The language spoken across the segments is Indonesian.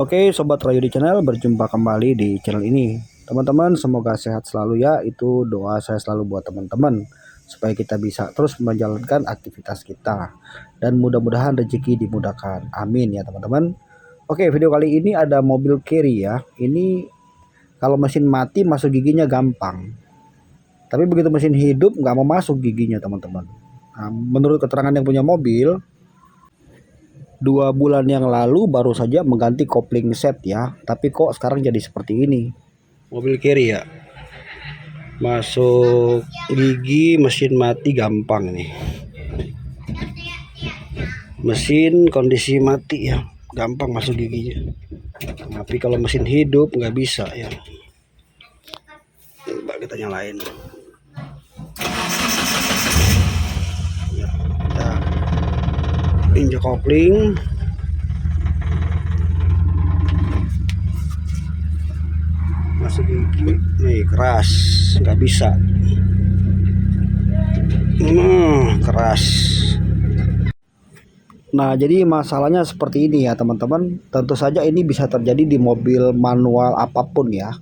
Oke, Sobat Rayu di channel, berjumpa kembali di channel ini. Teman-teman, semoga sehat selalu ya. Itu doa saya selalu buat teman-teman, supaya kita bisa terus menjalankan aktivitas kita. Dan mudah-mudahan rezeki dimudahkan. Amin ya teman-teman. Oke, video kali ini ada mobil carry ya. Ini kalau mesin mati masuk giginya gampang. Tapi begitu mesin hidup nggak mau masuk giginya teman-teman. Nah, menurut keterangan yang punya mobil, 2 bulan yang lalu baru saja mengganti kopling set ya, tapi kok sekarang jadi seperti ini. Mobil carry ya, masuk gigi mesin mati gampang nih. Mesin kondisi mati ya, gampang masuk giginya. Tapi kalau mesin hidup nggak bisa ya. Coba kita nyalain. Ya, kita injak kopling. Masuk gigi nih keras, nggak bisa. Keras. Nah, jadi masalahnya seperti ini ya teman-teman. Tentu saja ini bisa terjadi di mobil manual apapun ya.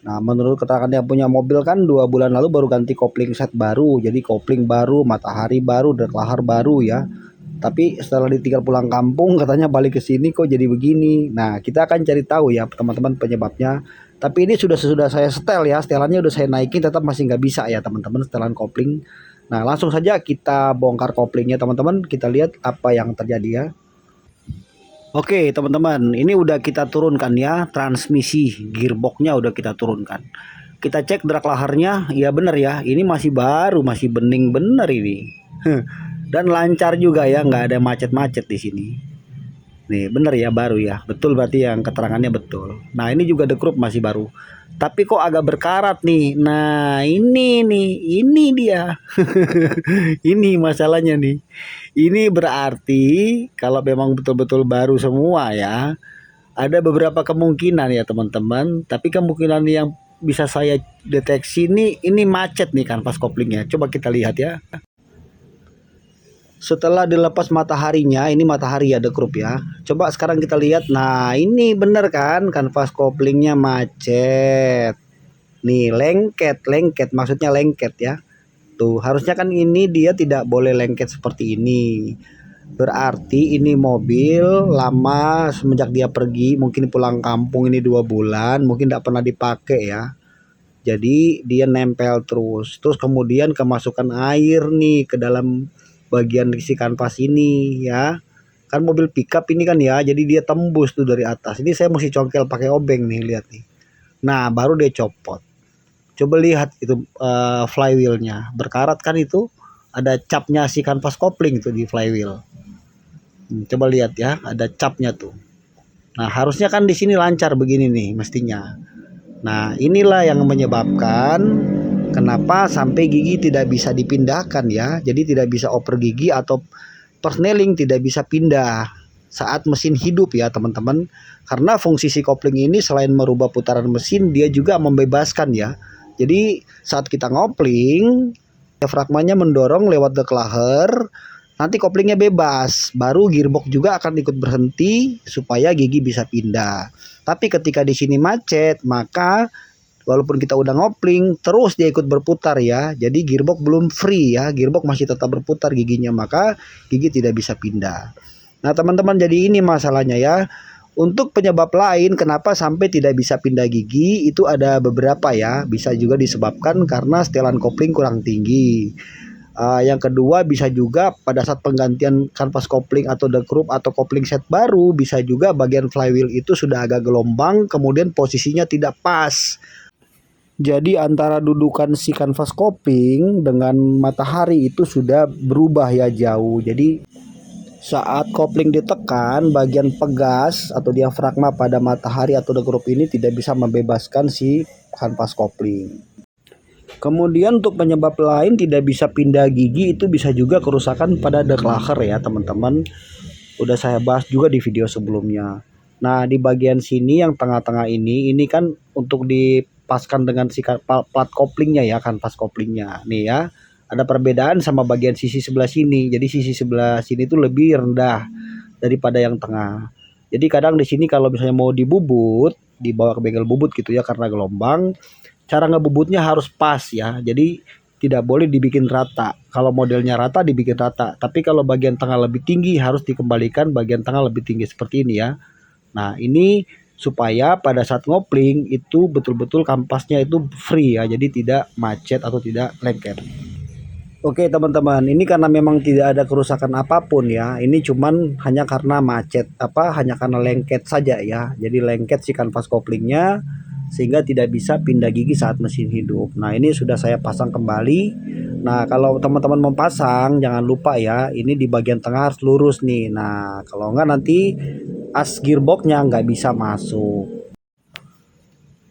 Nah, menurut keterangan yang punya mobil kan 2 bulan lalu baru ganti kopling set baru. Jadi kopling baru, matahari baru, deklahar baru ya. Tapi setelah ditinggal pulang kampung katanya balik ke sini kok jadi begini. Nah, kita akan cari tahu ya teman-teman penyebabnya. Tapi ini sudah saya setel ya, setelannya udah saya naikin, tetap masih nggak bisa ya teman-teman setelan kopling. Nah, langsung saja kita bongkar koplingnya teman-teman. Kita lihat apa yang terjadi ya. Oke teman-teman, ini udah kita turunkan ya, transmisi gearboxnya udah kita turunkan. Kita cek drag laharnya, ya bener ya, ini masih baru, masih bening bener ini. Dan lancar juga ya, nggak ada macet-macet di sini. Nih bener ya, baru ya, betul berarti yang keterangannya betul. Nah ini juga dekrup masih baru, tapi kok agak berkarat nih. Nah ini nih, ini dia. Ini masalahnya nih. Ini berarti kalau memang betul-betul baru semua ya, ada beberapa kemungkinan ya teman-teman. Tapi kemungkinan yang bisa saya deteksi nih, ini macet nih kanvas koplingnya. Coba kita lihat ya. Setelah dilepas mataharinya, ini matahari ya dekrup ya. Coba sekarang kita lihat. Nah ini bener kan kanvas koplingnya macet. Nih lengket maksudnya lengket ya. Tuh harusnya kan ini dia tidak boleh lengket seperti ini. Berarti ini mobil lama semenjak dia pergi, mungkin pulang kampung ini 2 bulan, mungkin tidak pernah dipakai ya. Jadi dia nempel terus. Terus kemudian kemasukan air nih ke dalam bagian isi kanvas ini ya. Kan mobil pickup ini kan ya, jadi dia tembus tuh dari atas. Ini saya mesti congkel pakai obeng nih, lihat nih. Nah, baru dia copot. Coba lihat itu flywheelnya berkarat kan, itu ada capnya si kanvas kopling itu di flywheel. Coba lihat ya, ada capnya tuh. Nah, harusnya kan di sini lancar begini nih mestinya. Nah, inilah yang menyebabkan kenapa sampai gigi tidak bisa dipindahkan ya. Jadi tidak bisa oper gigi atau persneling tidak bisa pindah saat mesin hidup ya teman-teman. Karena fungsi si kopling ini selain merubah putaran mesin, dia juga membebaskan ya. Jadi saat kita ngopling, diafragmanya mendorong lewat deklaher, nanti koplingnya bebas, baru gearbox juga akan ikut berhenti supaya gigi bisa pindah. Tapi ketika di sini macet, maka walaupun kita udah ngopling, terus dia ikut berputar ya. Jadi gearbox belum free ya, gearbox masih tetap berputar giginya, maka gigi tidak bisa pindah. Nah teman-teman, jadi ini masalahnya ya. Untuk penyebab lain kenapa sampai tidak bisa pindah gigi itu ada beberapa ya. Bisa juga disebabkan karena setelan kopling kurang tinggi. Yang kedua bisa juga pada saat penggantian kanvas kopling atau dekrup atau kopling set baru, bisa juga bagian flywheel itu sudah agak gelombang, kemudian posisinya tidak pas. Jadi antara dudukan si kanvas kopling dengan matahari itu sudah berubah ya jauh. Jadi saat kopling ditekan, bagian pegas atau diafragma pada matahari atau dekrup ini tidak bisa membebaskan si kanvas kopling. Kemudian untuk penyebab lain tidak bisa pindah gigi itu bisa juga kerusakan pada deklaher ya teman-teman. Udah saya bahas juga di video sebelumnya. Nah di bagian sini yang tengah-tengah ini kan untuk dipaskan dengan si plat koplingnya ya, kanvas koplingnya nih ya. Ada perbedaan sama bagian sisi sebelah sini. Jadi sisi sebelah sini itu lebih rendah daripada yang tengah. Jadi kadang di sini kalau misalnya mau dibubut, dibawa ke bengkel bubut gitu ya karena gelombang, cara ngebubutnya harus pas ya. Jadi tidak boleh dibikin rata. Kalau modelnya rata dibikin rata, tapi kalau bagian tengah lebih tinggi harus dikembalikan bagian tengah lebih tinggi seperti ini ya. Nah, ini supaya pada saat ngopling itu betul-betul kampasnya itu free ya, jadi tidak macet atau tidak lengket. Oke teman-teman, ini karena memang tidak ada kerusakan apapun ya. Ini cuman hanya karena macet hanya karena lengket saja ya. Jadi lengket si kanvas koplingnya sehingga tidak bisa pindah gigi saat mesin hidup. Nah, ini sudah saya pasang kembali. Nah, kalau teman-teman mau pasang jangan lupa ya, ini di bagian tengah harus lurus nih. Nah, kalau enggak nanti as gearboxnya nggak bisa masuk.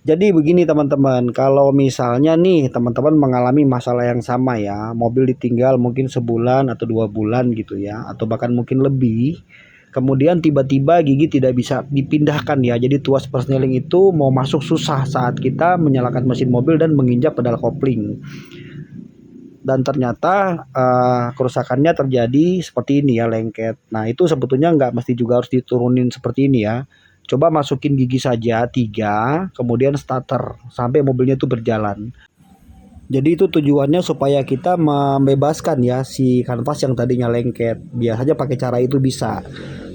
Jadi begini teman-teman, kalau misalnya nih teman-teman mengalami masalah yang sama ya, mobil ditinggal mungkin sebulan atau 2 bulan gitu ya, atau bahkan mungkin lebih, kemudian tiba-tiba gigi tidak bisa dipindahkan ya, jadi tuas persneling itu mau masuk susah saat kita menyalakan mesin mobil dan menginjak pedal kopling. Dan ternyata kerusakannya terjadi seperti ini ya, lengket. Nah, itu sebetulnya nggak mesti juga harus diturunin seperti ini ya. Coba masukin gigi saja 3, kemudian starter sampai mobilnya itu berjalan. Jadi itu tujuannya supaya kita membebaskan ya si kanvas yang tadinya lengket. Biasanya pakai cara itu bisa.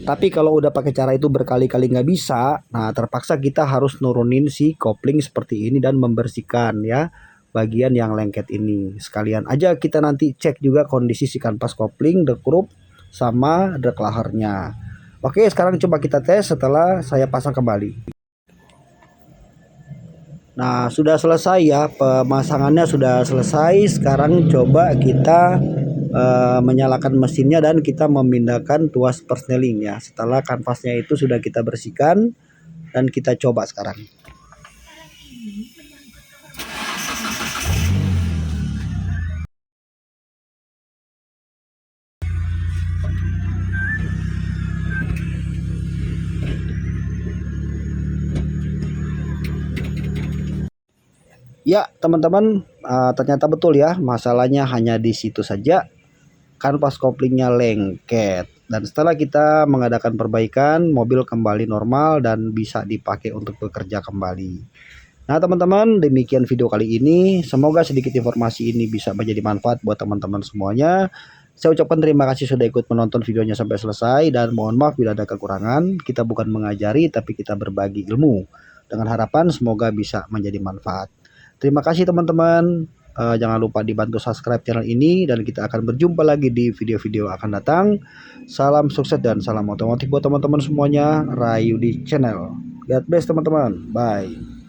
Tapi kalau udah pakai cara itu berkali-kali nggak bisa, nah terpaksa kita harus nurunin si kopling seperti ini dan membersihkan ya bagian yang lengket ini. Sekalian aja kita nanti cek juga kondisi si kanvas kopling, dekrup sama deklahernya. Oke, sekarang coba kita tes setelah saya pasang kembali. Nah, sudah selesai ya, pemasangannya sudah selesai. Sekarang coba kita menyalakan mesinnya dan kita memindahkan tuas persneling ya. Setelah kanvasnya itu sudah kita bersihkan dan kita coba sekarang. Ya, teman-teman, ternyata betul ya, masalahnya hanya di situ saja. Kanvas koplingnya lengket. Dan setelah kita mengadakan perbaikan, mobil kembali normal dan bisa dipakai untuk bekerja kembali. Nah, teman-teman, demikian video kali ini. Semoga sedikit informasi ini bisa menjadi manfaat buat teman-teman semuanya. Saya ucapkan terima kasih sudah ikut menonton videonya sampai selesai dan mohon maaf bila ada kekurangan. Kita bukan mengajari tapi kita berbagi ilmu. Dengan harapan semoga bisa menjadi manfaat. Terima kasih teman-teman. Jangan lupa dibantu subscribe channel ini dan kita akan berjumpa lagi di video-video akan datang. Salam sukses dan salam otomotif buat teman-teman semuanya. Rayu di channel. God bless teman-teman. Bye.